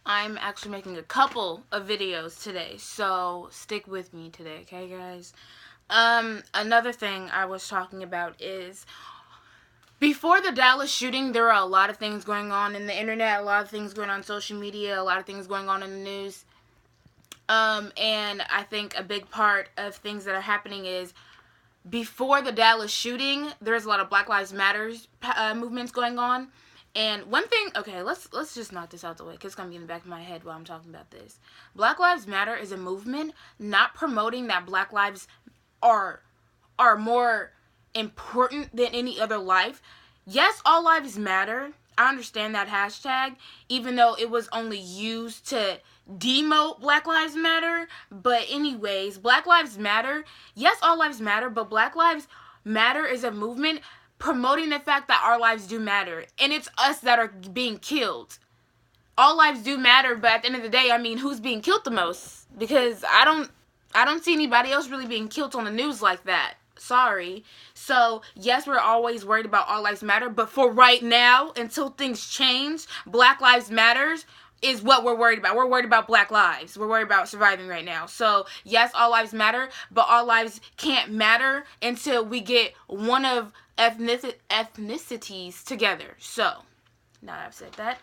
I'm actually making a couple of videos today, so stick with me today, okay, guys? Another thing I was talking about is before the Dallas shooting, there were a lot of things going on in the internet, a lot of things going on social media, a lot of things going on in the news. And I think a big part of things that are happening is before the Dallas shooting, there's a lot of Black Lives Matters movements going on. And one thing, okay, let's just knock this out the way because it's going to be in the back of my head while I'm talking about this. Black Lives Matter is a movement not promoting that Black lives are more important than any other life. Yes, all lives matter. I understand that hashtag, even though it was only used to demote Black Lives Matter. But anyways, Black Lives Matter. Yes, all lives matter, but Black Lives Matter is a movement promoting the fact that our lives do matter. And it's us that are being killed. All lives do matter, but at the end of the day, I mean, who's being killed the most? Because I don't see anybody else really being killed on the news like that. Sorry. So, yes, we're always worried about all lives matter, but for right now, until things change, Black Lives Matters is what we're worried about. We're worried about Black lives. We're worried about surviving right now. So, yes, all lives matter, but all lives can't matter until we get one of ethnicities together. So, now that I've said that,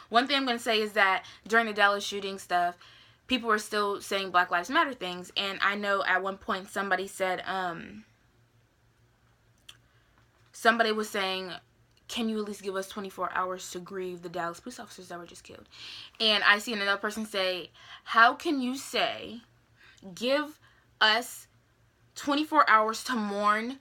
one thing I'm going to say is that during the Dallas shooting stuff, people were still saying Black Lives Matter things. And I know at one point somebody said, somebody was saying, can you at least give us 24 hours to grieve the Dallas police officers that were just killed? And I see another person say, how can you say, give us 24 hours to mourn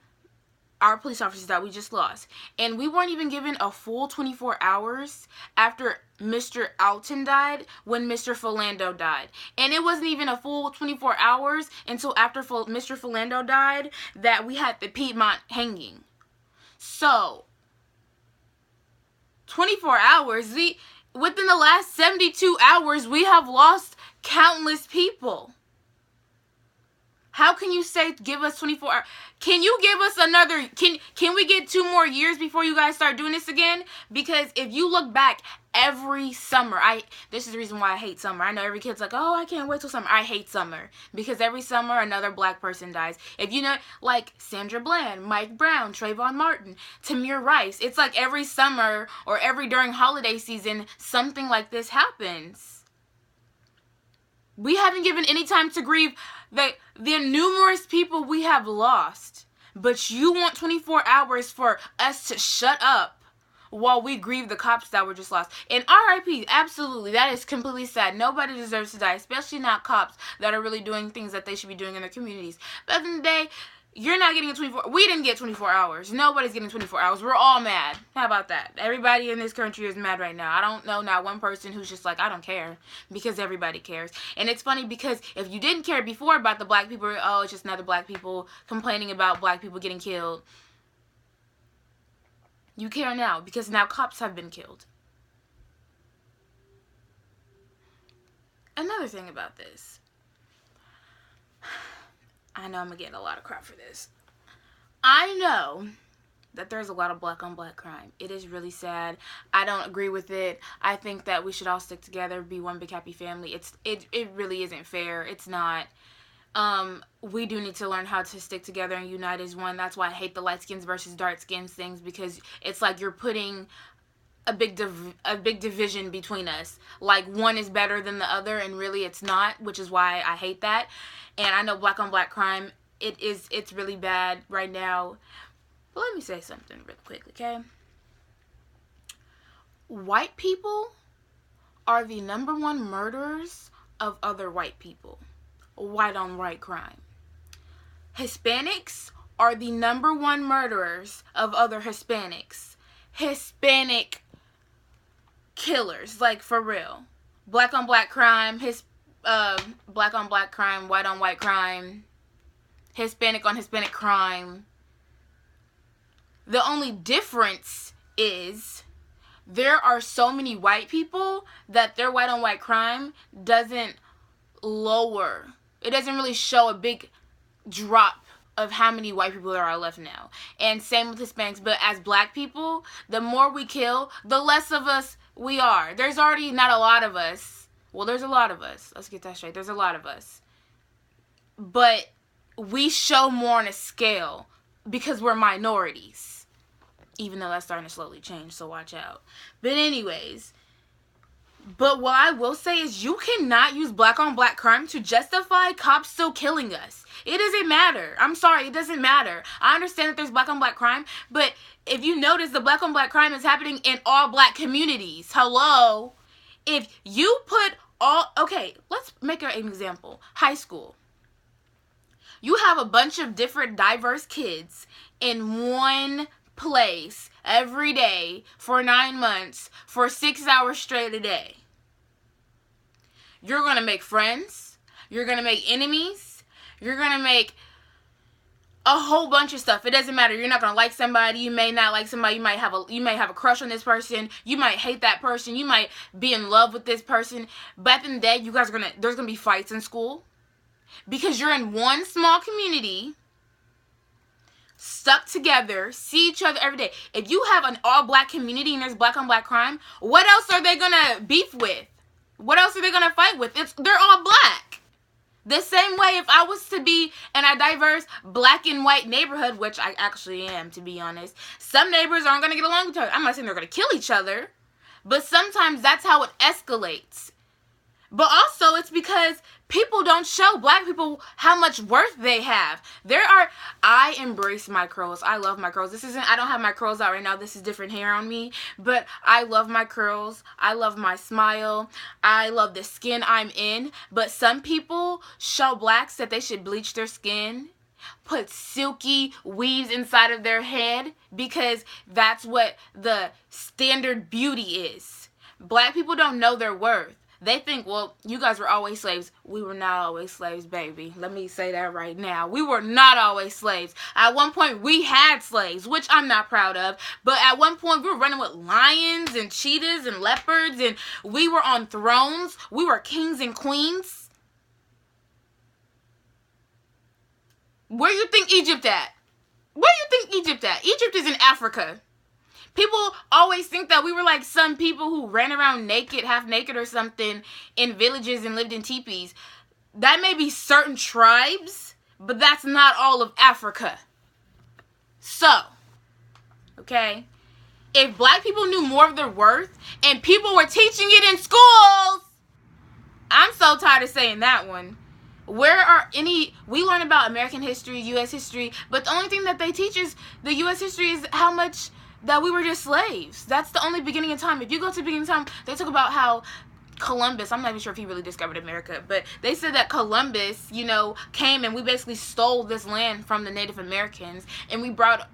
our police officers that we just lost? And we weren't even given a full 24 hours after Mr. Alton died when Mr. Philando died. And it wasn't even a full 24 hours until after Mr. Philando died that we had the Piedmont hanging. So, 24 hours, within the last 72 hours, we have lost countless people. How can you say give us 24 hours? Can you give us another, can we get 2 more years before you guys start doing this again? Because if you look back every summer, this is the reason why I hate summer. I know every kid's like, oh, I can't wait till summer. I hate summer because every summer another Black person dies. If you know, like Sandra Bland, Mike Brown, Trayvon Martin, Tamir Rice, it's like every summer or every during holiday season, something like this happens. We haven't given any time to grieve the numerous people we have lost. But you want 24 hours for us to shut up while we grieve the cops that were just lost. And RIP, absolutely, that is completely sad. Nobody deserves to die, especially not cops that are really doing things that they should be doing in their communities. But at the end of the day, you're not getting a 24. We didn't get 24 hours. Nobody's getting 24 hours. We're all mad. How about that? Everybody in this country is mad right now. I don't know not one person who's just like, I don't care, because everybody cares. And it's funny because if you didn't care before about the Black people, oh, it's just another Black people complaining about Black people getting killed. You care now because now cops have been killed. Another thing about this. I know I'm going to get a lot of crap for this. I know that there's a lot of Black on Black crime. It is really sad. I don't agree with it. I think that we should all stick together, be one big happy family. It really isn't fair. It's not. We do need to learn how to stick together and unite as one. That's why I hate the light skins versus dark skins things, because it's like you're putting a big division between us. Like one is better than the other, and really it's not, which is why I hate that. And I know Black on Black crime, it's really bad right now. But let me say something real quick, okay? White people are the #1 murderers of other white people. White on white crime. Hispanics are the #1 murderers of other Hispanics. Hispanic killers, like for real. Black on Black crime, Black on Black crime, white on white crime, Hispanic on Hispanic crime. The only difference is there are so many white people that their white on white crime doesn't lower. It doesn't really show a big drop of how many white people there are left now. And same with Hispanics. But as black people, the more we kill, the less of us we are. There's already not a lot of us. Well, there's a lot of us. Let's get that straight. There's a lot of us. But we show more on a scale because we're minorities. Even though that's starting to slowly change, so watch out. But anyways, but what I will say is you cannot use black on black crime to justify cops still killing us. It doesn't matter. I'm sorry, it doesn't matter. I understand that there's black on black crime, but if you notice, the black on black crime is happening in all black communities. Hello? If you put all... Okay, let's make an example. High school. You have a bunch of different diverse kids in one place every day for 9 months for 6 hours straight a day. You're going to make friends. You're going to make enemies. You're going to make a whole bunch of stuff. It doesn't matter. You're not going to like somebody. You may not like somebody. You may have a crush on this person. You might hate that person. You might be in love with this person. But at the end of the day, you guys are there's going to be fights in school because you're in one small community, stuck together, see each other every day. If you have an all-black community and there's black on black crime, what else are they going to beef with? What else are they going to fight with? They're all black. The same way if I was to be in a diverse black and white neighborhood, which I actually am, to be honest, some neighbors aren't going to get along with each other. I'm not saying they're going to kill each other, but sometimes that's how it escalates. But also, it's because people don't show black people how much worth they have. I embrace my curls. I love my curls. I don't have my curls out right now. This is different hair on me. But I love my curls. I love my smile. I love the skin I'm in. But some people show blacks that they should bleach their skin, put silky weaves inside of their head, because that's what the standard beauty is. Black people don't know their worth. They think, well, you guys were always slaves. We were not always slaves, baby. Let me say that right now. We were not always slaves. At one point, we had slaves, which I'm not proud of. But at one point, we were running with lions and cheetahs and leopards, and we were on thrones. We were kings and queens. Where you think Egypt at? Where you think Egypt at? Egypt is in Africa. People always think that we were like some people who ran around naked, half naked or something in villages and lived in teepees. That may be certain tribes, but that's not all of Africa. So, okay, if black people knew more of their worth and people were teaching it in schools, I'm so tired of saying that one. We learn about American history, U.S. history, but the only thing that they teach is the U.S. history is how much that we were just slaves. That's the only beginning of time. If you go to the beginning of time, they talk about how Columbus, I'm not even sure if he really discovered America, but they said that Columbus, came and we basically stole this land from the Native Americans, and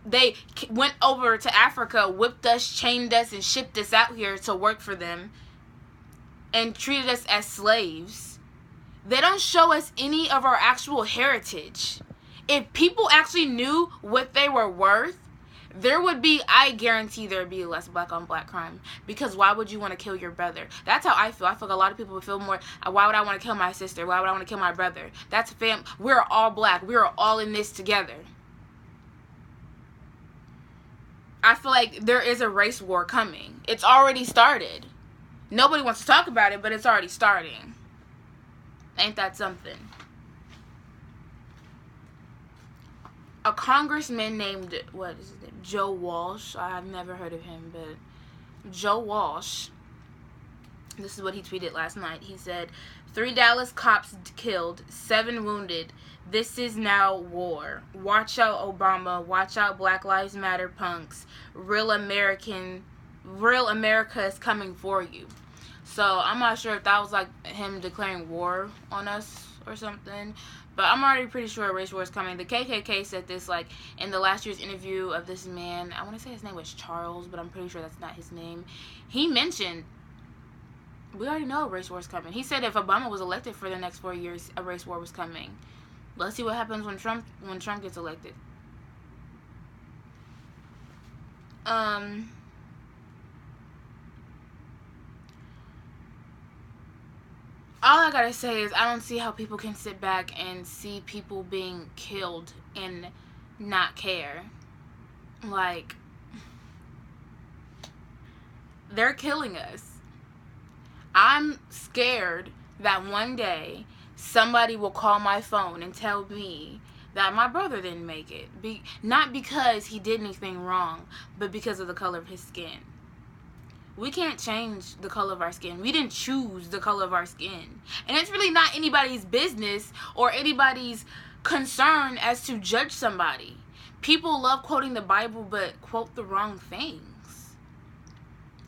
they went over to Africa, whipped us, chained us, and shipped us out here to work for them, and treated us as slaves. They don't show us any of our actual heritage. If people actually knew what they were worth, I guarantee there would be less black on black crime. Because why would you want to kill your brother? That's how I feel. I feel like a lot of people would feel more, why would I want to kill my sister? Why would I want to kill my brother? We're all black. We're all in this together. I feel like there is a race war coming. It's already started. Nobody wants to talk about it, but it's already starting. Ain't that something? A congressman named, what is his name? Joe Walsh. I've never heard of him, but Joe Walsh. This is what he tweeted last night. He said, 3 Dallas cops killed, 7 wounded. This is now war. Watch out, Obama. Watch out, Black Lives Matter punks. Real America is coming for you. So I'm not sure if that was like him declaring war on us or something. But I'm already pretty sure a race war is coming. The KKK said this like in the last year's interview of this man. I want to say his name was Charles, but I'm pretty sure that's not his name. He mentioned, we already know a race war is coming. He said if Obama was elected for the next 4 years, a race war was coming. Let's see what happens when Trump gets elected. all I gotta say is I don't see how people can sit back and see people being killed and not care. Like, they're killing us. I'm scared that one day somebody will call my phone and tell me that my brother didn't make it. Not because he did anything wrong, but because of the color of his skin. We can't change the color of our skin. We didn't choose the color of our skin. And it's really not anybody's business or anybody's concern as to judge somebody. People love quoting the Bible, but quote the wrong things.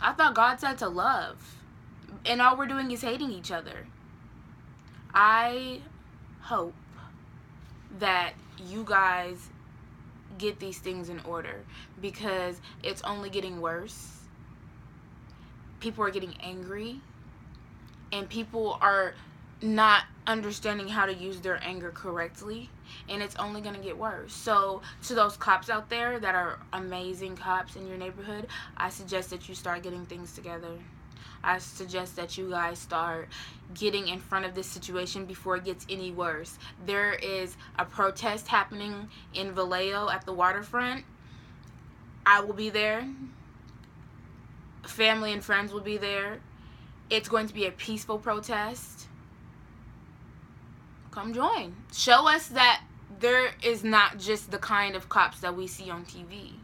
I thought God said to love. And all we're doing is hating each other. I hope that you guys get these things in order, because it's only getting worse. People are getting angry, and people are not understanding how to use their anger correctly, and it's only going to get worse. So to those cops out there that are amazing cops in your neighborhood, I suggest that you start getting things together. I suggest that you guys start getting in front of this situation before it gets any worse. There is a protest happening in Vallejo at the waterfront. I will be there. Family and friends will be there. It's going to be a peaceful protest. Come join. Show us that there is not just the kind of cops that we see on TV.